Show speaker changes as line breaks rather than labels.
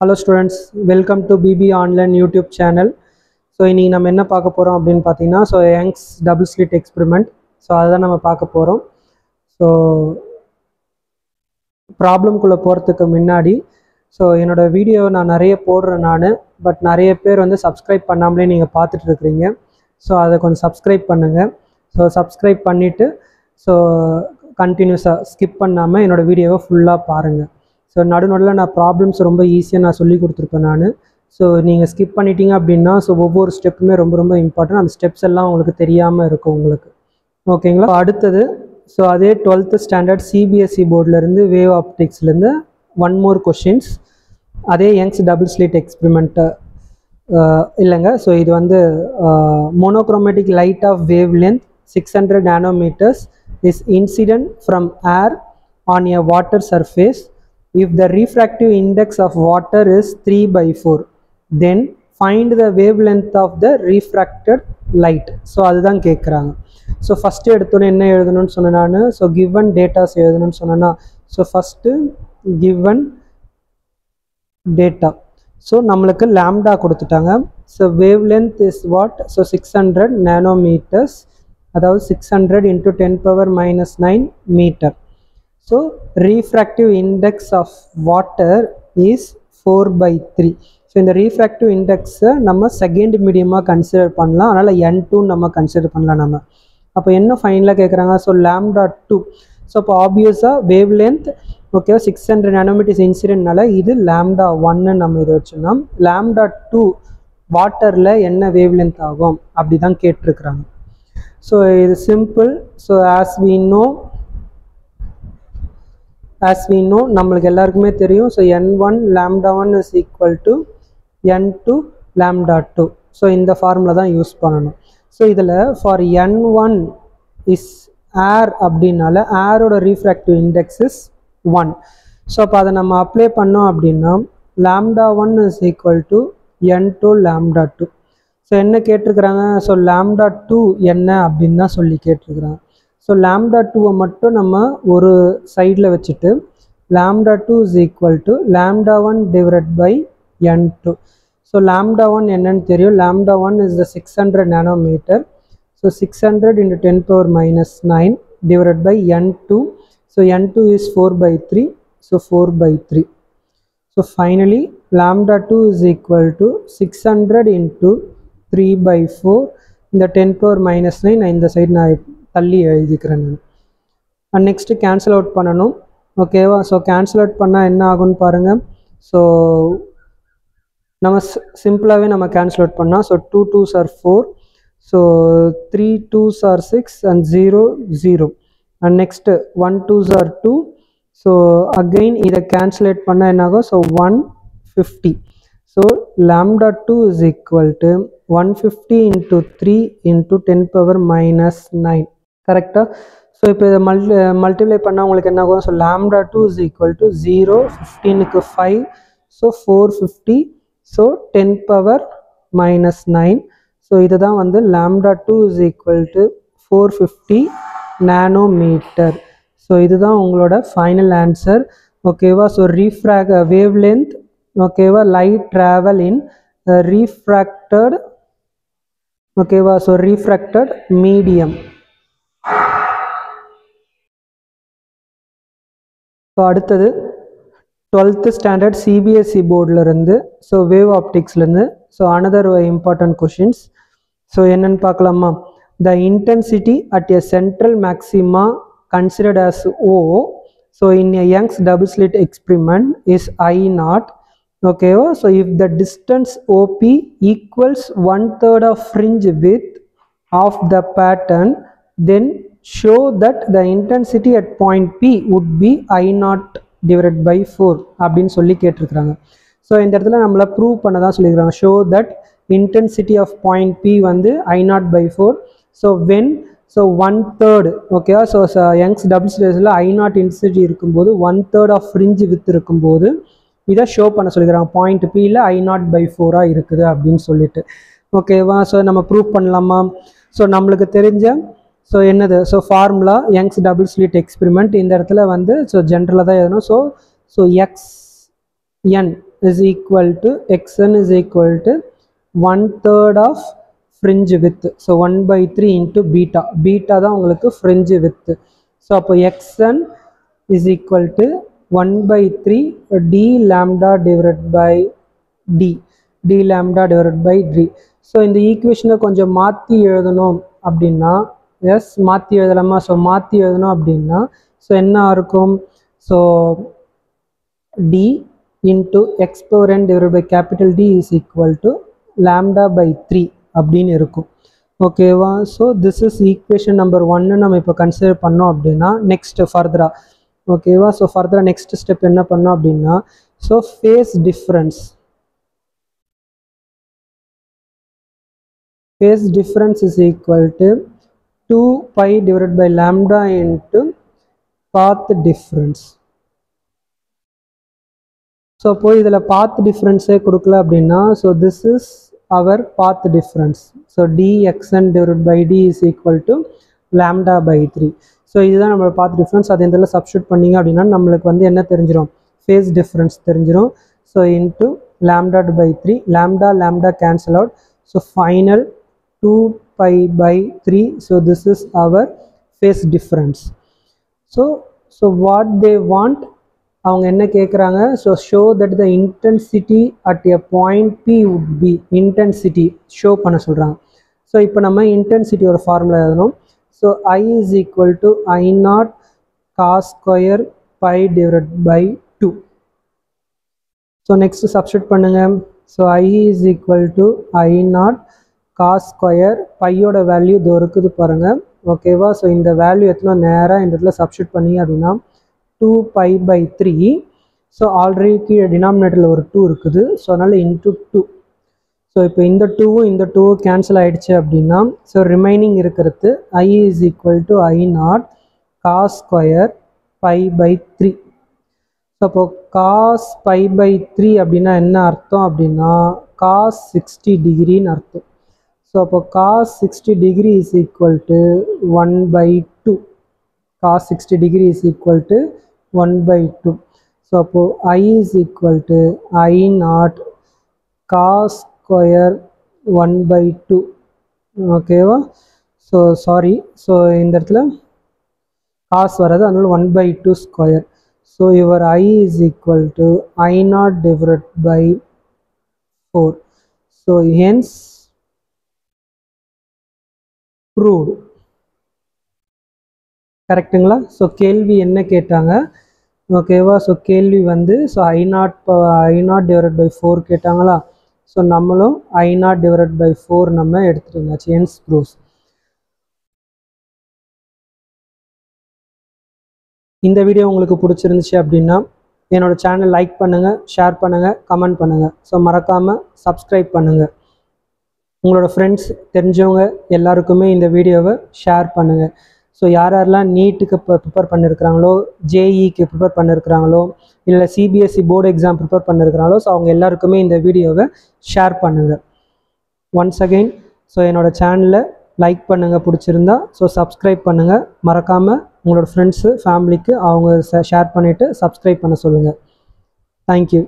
Hello students, welcome to BB Online YouTube channel. So இன்னைக்கு நம்ம என்ன பார்க்க போறோம் அப்படினு பாத்தீங்கன்னா Young's double slit experiment. So அதான் நம்ம பார்க்க போறோம். So ப்ராப்ளம் குள்ள போறதுக்கு முன்னாடி என்னோட வீடியோ நான் நிறைய போடுறேன் நானு, பட் நிறைய பேர் வந்து Subscribe பண்ணாமலே நீங்க பார்த்துட்டு இருக்கீங்க. So அதை கொஞ்சம் Subscribe பண்ணுங்க. So Subscribe பண்ணிட்டு கண்டினியூஸா ஸ்கிப் பண்ணாம என்னோட வீடியோவை ஃபுல்லா பாருங்க. ஸோ நடுநடுவில் நான் ப்ராப்ளம்ஸ் ரொம்ப ஈஸியாக நான் சொல்லி கொடுத்துருப்பேன் நான். ஸோ நீங்கள் ஸ்கிப் பண்ணிட்டீங்க அப்படின்னா ஒவ்வொரு ஸ்டெப்புமே ரொம்ப ரொம்ப இம்பார்ட்டன்ட். அந்த ஸ்டெப்ஸ் எல்லாம் உங்களுக்கு தெரியாமல் இருக்கும் உங்களுக்கு, ஓகேங்களா? அடுத்தது அதே 12th ஸ்டாண்டர்ட் சிபிஎஸ்சி போர்டிலேருந்து வேவ் ஆப்டிக்ஸ்லேருந்து ஒன் மோர் கொஷின்ஸ். அதே யங்ஸ் டபுள் ஸ்லிட் எக்ஸ்பெரிமெண்ட்டு இல்லைங்க. ஸோ இது வந்து monochromatic light of wavelength 600 nanometers is incident from air on a water surface. If the refractive index of water is 3/4, then find the wavelength of the refracted light. So அதுதான் கேட்குறாங்க. So first எடுத்தோன்னே என்ன எழுதணும்னு சொன்னேன் நான். So given datas எழுதணும்னு சொன்னேன்னா first given data. So நம்மளுக்கு லாம்டா கொடுத்துட்டாங்க. So wave length is what? 600 nanometers, அதாவது 600 × 10⁻⁹ metre. So refractive index of water is 4/3. So இந்த refractive index நம்ம செகண்ட் மீடியமாக கன்சிடர் பண்ணலாம். அதனால் N2 நம்ம கன்சிடர் பண்ணலாம் நம்ம. அப்போ என்ன ஃபைனலாக கேட்குறாங்க? ஸோ λ2. ஸோ அப்போ ஆப்வியஸாக வேவ் லென்த் ஓகேவா 600 nanometers இன்சிடென்ட்னால இது λ1 நம்ம இதை வச்சுருந்தோம். λ2 வாட்டரில் என்ன வேவ் லென்த் ஆகும் அப்படி தான் கேட்டிருக்கிறாங்க. ஸோ இது simple. So as we know நம்மளுக்கு எல்லாருக்குமே தெரியும். So n1 λ1 is equal to n2 λ2. So இந்த ஃபார்முலா தான் யூஸ் பண்ணணும். ஸோ இதில் ஃபார் n1 இஸ் ஏர் அப்படின்னால ஏரோட ரீஃப்ராக்டிவ் இண்டெக்ஸ் இஸ் 1. ஸோ அப்போ அதை நம்ம அப்ளை பண்ணோம் அப்படின்னா λ1 is equal to n2 λ2. So என்ன கேட்டிருக்கிறாங்க? ஸோ λ2 என்ன அப்படின்னு தான் சொல்லி கேட்டிருக்கிறாங்க. ஸோ λ2 மட்டும் நம்ம ஒரு சைடில் வச்சுட்டு λ2 is equal to λ1 divided by n2. So λ1 என்னன்னு தெரியும். λ1 is the 600 nanometer. So 600 × 10⁻⁹ divided by n2. So n2 is 4/3. So 4/3. So finally λ2 is equal to 600 × 3/4. இந்த 10⁻⁹ நான் இந்த சைடு நான் தள்ளி எழுதிக்கிறேன் நான். அண்ட் நெக்ஸ்ட்டு கேன்சல் அவுட் பண்ணணும், ஓகேவா? ஸோ கேன்சல் அவுட் பண்ணால் என்ன ஆகும்னு பாருங்கள். ஸோ நம்ம சிம்பிளாகவே நம்ம கேன்சல் அவுட் பண்ணால் 2 2s are 4. So 3 2s are 6 and 0 0. And next 1 2s are 2. So again இதை கேன்சலேட் பண்ணால் என்ன ஆகும்? So 150. So λ2 is equal to 150 × 3 × 10⁻⁹. கரெக்டாக? ஸோ இப்போ இதை மல்டிப்ளை பண்ணால் உங்களுக்கு என்ன ஆகும்? ஸோ λ2 is equal to 0, 15க்கு 5, ஸோ 450. ஸோ 10⁻⁹. ஸோ இதை தான் வந்து λ2 is equal to 450 nanometer. So இதுதான் உங்களோட ஃபைனல் ஆன்சர், ஓகேவா? ஸோ வேவ் லென்த், ஓகேவா, லைட் ட்ராவல் இன் refracted, ஓகேவா? So refracted medium. ஸோ அடுத்தது 12th ஸ்டாண்டர்ட் சிபிஎஸ்சி போர்டிலேருந்து வேவ் ஆப்டிக்ஸ்லேருந்து அனதர் இம்பார்ட்டன்ட் கொஷின்ஸ். ஸோ என்னென்னு பார்க்கலாமா? The intensity at a central maxima considered as O. So in a Young's double slit experiment is I0. ஓகேவா? So if the distance OP equals 1/3 of fringe width of the pattern, then show that the intensity at point P would be I0 divided by 4 அப்படின்னு சொல்லி கேட்டிருக்கிறாங்க. So இந்த இடத்துல நம்மளை prove பண்ண தான் சொல்லியிருக்கிறாங்க. Show that intensity of point P வந்து I0/4. ஸோ வென் 1/3, ஓகேவா? ஸோ யங்ஸ் டபுள் ஸ்லிட்ஸில் I0 இன்டென்சிட்டி இருக்கும்போது 1/3 of fringe width இருக்கும்போது இதை ஷோ பண்ண சொல்லிக்கிறாங்க. பாயிண்ட் Pயில் I0/4 இருக்குது அப்படின்னு சொல்லிட்டு, ஓகேவா? ஸோ நம்ம ப்ரூவ் பண்ணலாமா? ஸோ நம்மளுக்கு தெரிஞ்ச என்னது? So formula Young's double slit experiment. இந்த இடத்துல வந்து ஜென்ரலாக தான் எழுதணும். So XN is equal to xn is equal to 1/3 of fringe width. So 1/3 into beta. Beta தான் உங்களுக்கு fringe width. So அப்போ xn is equal to 1/3 d lambda divided by d lambda divided by d. So இந்த ஈக்குவேஷனை கொஞ்சம் மாற்றி எழுதணும் அப்படின்னா மாற்றி எழுதலாமா? ஸோ மாற்றி எழுதணும் அப்படின்னா ஸோ என்ன இருக்கும்? So d into x power n divided by capital D is equal to lambda by 3 அப்படின்னு இருக்கும். ஓகேவா? So this is equation number 1 நம்ம இப்போ கன்சிடர் பண்ணோம் அப்படின்னா நெக்ஸ்ட் ஃபர்தரா ஓகேவா? ஸோ ஃபர்தரா நெக்ஸ்ட் ஸ்டெப் என்ன பண்ணோம் அப்படின்னா so phase difference is equal to 2 pi divided by lambda into path difference. So அப்போ இதில் பாத் டிஃப்ரென்ஸே கொடுக்கல அப்படின்னா so this is our path difference. So dxn divided by d is equal to lambda by 3. So இதுதான் நம்மளோட பாத் difference. அது இதில் substitute பண்ணிங்க அப்படின்னா நம்மளுக்கு வந்து என்ன தெரிஞ்சிடும்? ஃபேஸ் டிஃப்ரென்ஸ் தெரிஞ்சிடும். So into lambda by 3 lambda cancel out. So final 2 pi by 3. So this is our phase difference. So what they want, அவங்க என்ன கேட்குறாங்க? So show that the intensity at a point P would be intensity show பண்ண சொல்கிறாங்க. So இப்போ நம்ம intensity ஒரு formula எழுதணும். So I is equal to I0 cos square pi divided by 2. So next substitute பண்ணுங்க. So I is equal to I0 cos square பையோட value இதோ இருக்குது பாருங்கள். ஓகேவா? ஸோ இந்த வேல்யூ எத்தனை நேராக இந்த இடத்துல சப்ஸ்டியூட் பண்ணி அப்படின்னா 2 pi by 3. ஸோ ஆல்ரெடி கீழே டினாமினேட்டரில் ஒரு 2 இருக்குது. ஸோ அதனால் இன்ட்டு 2. ஸோ இப்போ இந்த 2வும் கேன்சல் ஆகிடுச்சு அப்படின்னா ஸோ ரிமைனிங் இருக்கிறது I is equal to I0 cos square pi by 3. So அப்போ cos pi by 3 அப்படின்னா என்ன அர்த்தம் அப்படின்னா cos 60 டிகிரின்னு அர்த்தம். ஸோ அப்போ cos 60 degree is equal to 1/2. cos 60 degree is equal to 1/2. So அப்போ I is equal to I0 cos square 1/2. ஓகேவா? So sorry, so இந்த இடத்துல cos வராது, அதனால 1/2 square. So your I is equal to I0 divided by 4. So hence proved. கரெக்டுங்களா? So கேள்வி என்ன கேட்டாங்க? ஓகேவா? ஸோ கேள்வி வந்து ஸோ I0 divided by 4 கேட்டாங்களா? ஸோ நம்மளும் I0 divided by 4 நம்ம எடுத்துருந்தாச்சு. hence proves. இந்த வீடியோ உங்களுக்கு பிடிச்சிருந்துச்சு அப்படின்னா என்னோட சேனல் லைக் பண்ணுங்கள், ஷேர் பண்ணுங்கள், கமெண்ட் பண்ணுங்கள். ஸோ மறக்காமல் சப்ஸ்கிரைப் பண்ணுங்கள். உங்களோட ஃப்ரெண்ட்ஸ் தெரிஞ்சவங்க எல்லாருக்குமே இந்த வீடியோவை ஷேர் பண்ணுங்கள். ஸோ யாரெல்லாம் நீட்டுக்கு ப்ரிப்பேர் பண்ணியிருக்கிறாங்களோ, ஜேஇக்கு ப்ரிப்பேர் பண்ணியிருக்கிறாங்களோ, இல்லை சிபிஎஸ்சி போர்டு எக்ஸாம் ப்ரிப்பேர் பண்ணியிருக்கிறாங்களோ, ஸோ அவங்க எல்லாருக்குமே இந்த வீடியோவை ஷேர் பண்ணுங்கள். ஒன்ஸ் அகெயின் ஸோ என்னோடய சேனலை லைக் பண்ணுங்கள் பிடிச்சிருந்தா. ஸோ சப்ஸ்கிரைப் பண்ணுங்கள். மறக்காமல் உங்களோட ஃப்ரெண்ட்ஸு ஃபேமிலிக்கு அவங்க ஷேர் பண்ணிவிட்டு சப்ஸ்கிரைப் பண்ண சொல்லுங்கள். தேங்க்யூ.